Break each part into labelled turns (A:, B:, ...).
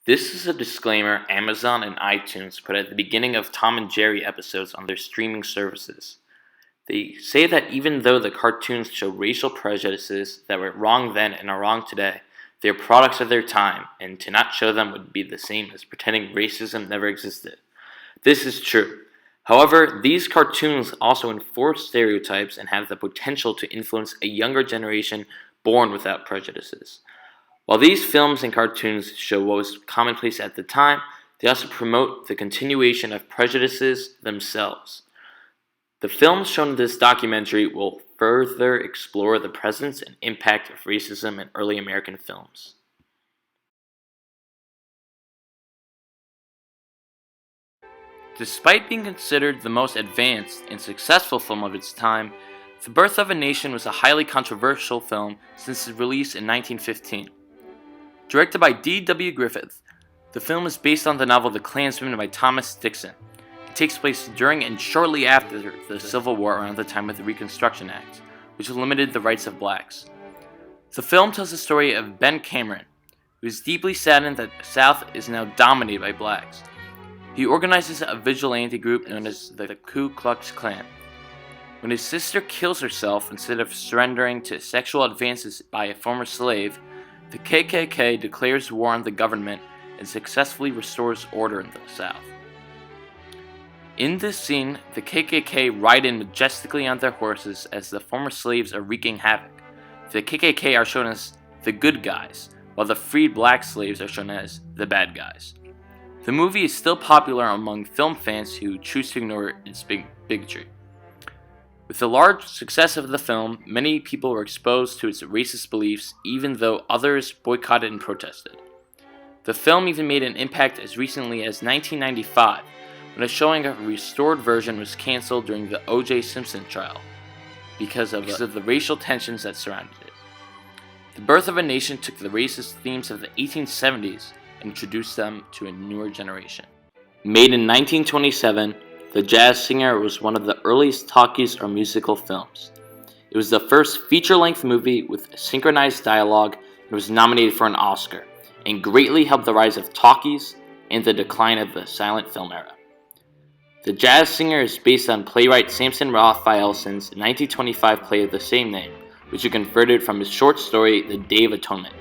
A: This is a disclaimer Amazon and iTunes put at the beginning of Tom and Jerry episodes on their streaming services. They say that even though the cartoons show racial prejudices that were wrong then and are wrong today, they are products of their time, and to not show them would be the same as pretending racism never existed. This is true. However, these cartoons also enforce stereotypes and have the potential to influence a younger generation born without prejudices. While these films and cartoons show what was commonplace at the time, they also promote the continuation of prejudices themselves. The films shown in this documentary will further explore the presence and impact of racism in early American films. Despite being considered the most advanced and successful film of its time, The Birth of a Nation was a highly controversial film since its release in 1915. Directed by D.W. Griffith, the film is based on the novel The Klansman by Thomas Dixon. It takes place during and shortly after the Civil War around the time of the Reconstruction Act, which limited the rights of blacks. The film tells the story of Ben Cameron, who is deeply saddened that the South is now dominated by blacks. He organizes a vigilante group known as the Ku Klux Klan. When his sister kills herself instead of surrendering to sexual advances by a former slave, the KKK declares war on the government and successfully restores order in the South. In this scene, the KKK ride in majestically on their horses as the former slaves are wreaking havoc. The KKK are shown as the good guys, while the freed black slaves are shown as the bad guys. The movie is still popular among film fans who choose to ignore its bigotry. With the large success of the film, many people were exposed to its racist beliefs, even though others boycotted and protested. The film even made an impact as recently as 1995, when a showing of a restored version was canceled during the O.J. Simpson trial because of the racial tensions that surrounded it. The Birth of a Nation took the racist themes of the 1870s and introduced them to a newer generation. Made in 1927, The Jazz Singer was one of the earliest talkies or musical films. It was the first feature-length movie with synchronized dialogue and was nominated for an Oscar, and greatly helped the rise of talkies and the decline of the silent film era. The Jazz Singer is based on playwright Samson Raphaelson's 1925 play of the same name, which he converted from his short story The Day of Atonement.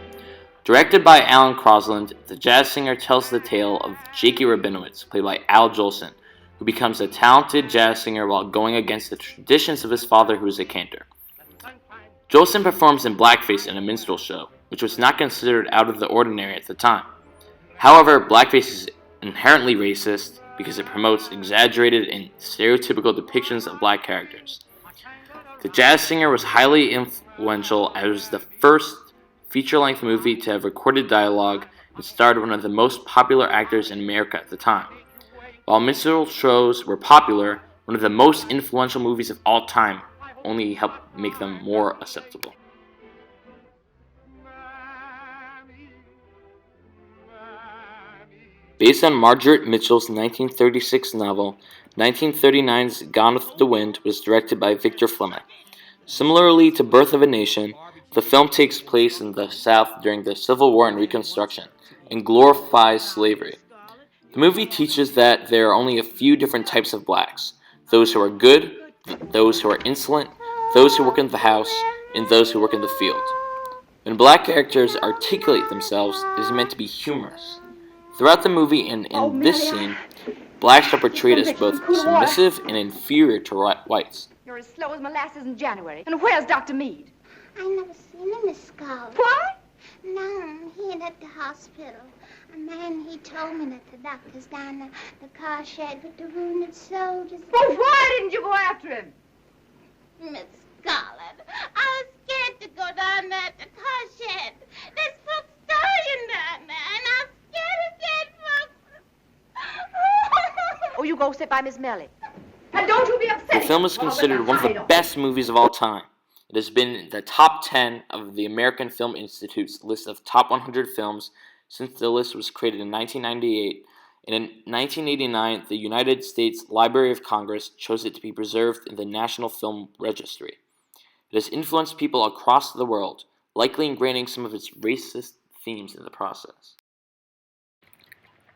A: Directed by Alan Crosland, The Jazz Singer tells the tale of Jakey Rabinowitz, played by Al Jolson, who becomes a talented jazz singer while going against the traditions of his father, who is a cantor. Jolson performs in blackface in a minstrel show, which was not considered out of the ordinary at the time. However, blackface is inherently racist because it promotes exaggerated and stereotypical depictions of black characters. The Jazz Singer was highly influential as it was the first feature-length movie to have recorded dialogue and starred one of the most popular actors in America at the time. While minstrel shows were popular, one of the most influential movies of all time only helped make them more acceptable. Based on Margaret Mitchell's 1936 novel, 1939's Gone with the Wind was directed by Victor Fleming. Similarly to Birth of a Nation, the film takes place in the South during the Civil War and Reconstruction, and glorifies slavery. The movie teaches that there are only a few different types of blacks: those who are good, those who are insolent, those who work in the house, and those who work in the field. When black characters articulate themselves, it is meant to be humorous. Throughout the movie and in this scene, blacks are portrayed as both submissive and inferior to whites.
B: You're as slow as molasses in January. And where's Dr. Meade?
C: I never seen him, Miss Scarlett.
B: What?
C: No, he ain't at the hospital. A man, he told me that the doctor's down the car shed with the wounded soldiers.
B: Well, why didn't you go after him?
C: Miss Scarlett, I was scared to go down there at the car shed. There's folks dying down there, and I'm scared of dead folks.
B: Oh, you go sit by Miss Melly. And don't you be upset.
A: The film is considered one of the best movies of all time. It has been in the top 10 of the American Film Institute's list of top 100 films since the list was created in 1998, and in 1989, the United States Library of Congress chose it to be preserved in the National Film Registry. It has influenced people across the world, likely ingraining some of its racist themes in the process.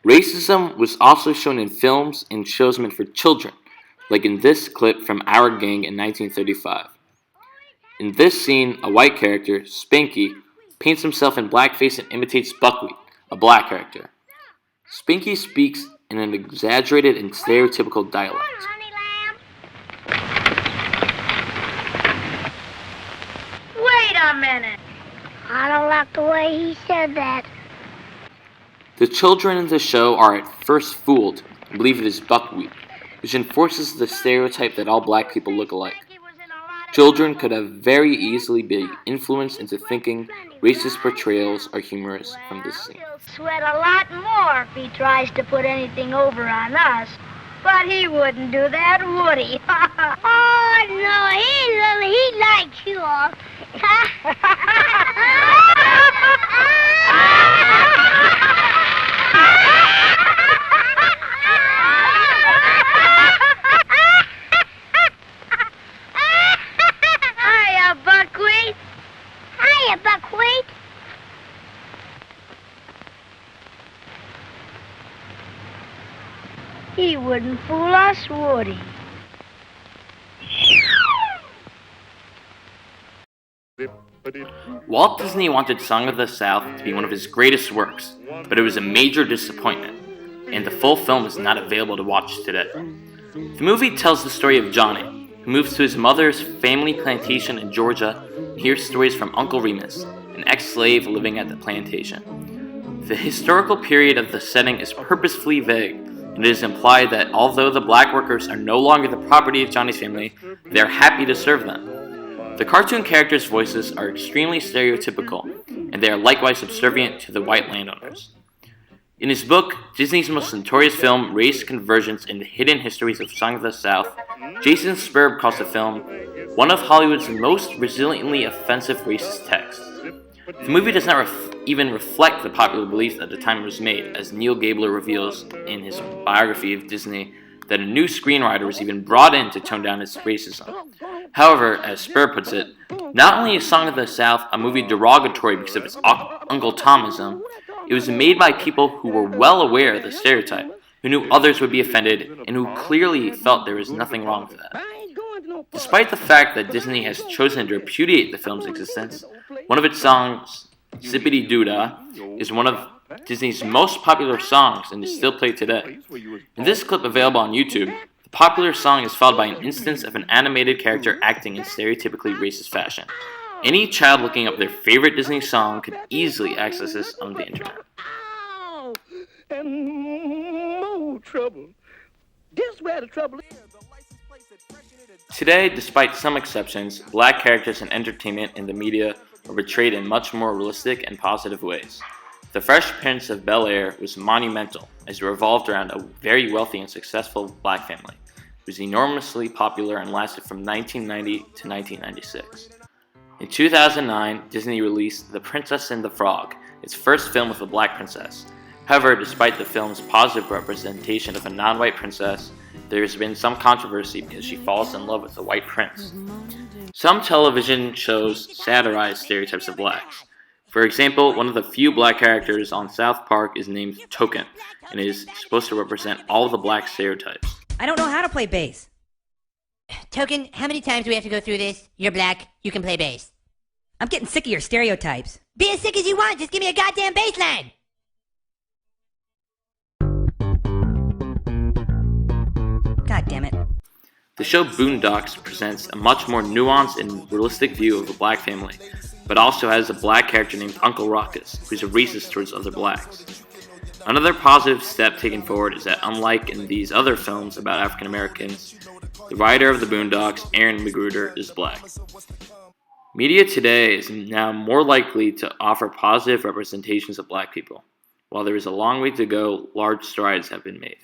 A: Racism was also shown in films and shows meant for children, like in this clip from Our Gang in 1935. In this scene, a white character, Spanky, paints himself in blackface and imitates Buckwheat, a black character. Spanky speaks in an exaggerated and stereotypical dialect.
C: Wait a minute. I don't like the way he said that.
A: The children in the show are at first fooled and believe it is Buckwheat, which enforces the stereotype that all black people look alike. Children could have very easily been influenced into thinking racist portrayals are humorous from this scene.
C: He'll sweat a lot more if he tries to put anything over on us. But he wouldn't do that, would he? Oh, no, he likes you all. Hiya, Buckwheat. Hiya, Buckwheat. He wouldn't fool us, would he?
A: Walt Disney wanted Song of the South to be one of his greatest works, but it was a major disappointment, and the full film is not available to watch today. The movie tells the story of Johnny, who moves to his mother's family plantation in Georgia and hears stories from Uncle Remus, an ex-slave living at the plantation. The historical period of the setting is purposefully vague, and it is implied that although the black workers are no longer the property of Johnny's family, they are happy to serve them. The cartoon characters' voices are extremely stereotypical, and they are likewise subservient to the white landowners. In his book, Disney's most notorious film, Race Convergence and the Hidden Histories of Song of the South, Jason Spurb calls the film one of Hollywood's most resiliently offensive racist texts. The movie does not even reflect the popular belief at the time it was made, as Neil Gabler reveals in his biography of Disney that a new screenwriter was even brought in to tone down its racism. However, as Spurb puts it, not only is Song of the South a movie derogatory because of its Uncle Tomism, it was made by people who were well aware of the stereotype, who knew others would be offended, and who clearly felt there was nothing wrong with that. Despite the fact that Disney has chosen to repudiate the film's existence, one of its songs, Zippity Doo Dah, is one of Disney's most popular songs and is still played today. In this clip available on YouTube, the popular song is followed by an instance of an animated character acting in stereotypically racist fashion. Any child looking up their favorite Disney song could easily access this on the internet.
D: And more trouble. Guess where the trouble is?
A: Today, despite some exceptions, black characters in entertainment and the media are portrayed in much more realistic and positive ways. The Fresh Prince of Bel-Air was monumental as it revolved around a very wealthy and successful black family. It was enormously popular and lasted from 1990 to 1996. In 2009, Disney released The Princess and the Frog, its first film with a black princess. However, despite the film's positive representation of a non-white princess, there has been some controversy because she falls in love with a white prince. Some television shows satirize stereotypes of blacks. For example, one of the few black characters on South Park is named Token, and is supposed to represent all of the black stereotypes.
E: I don't know how to play bass.
F: Token, how many times do we have to go through this? You're black, you can play bass.
E: I'm getting sick of your stereotypes.
F: Be as sick as you want, just give me a goddamn bass line!
E: God damn it.
A: The show Boondocks presents a much more nuanced and realistic view of the black family, but also has a black character named Uncle Ruckus, who's a racist towards other blacks. Another positive step taken forward is that unlike in these other films about African Americans, the writer of the Boondocks, Aaron McGruder, is black. Media today is now more likely to offer positive representations of black people. While there is a long way to go, large strides have been made.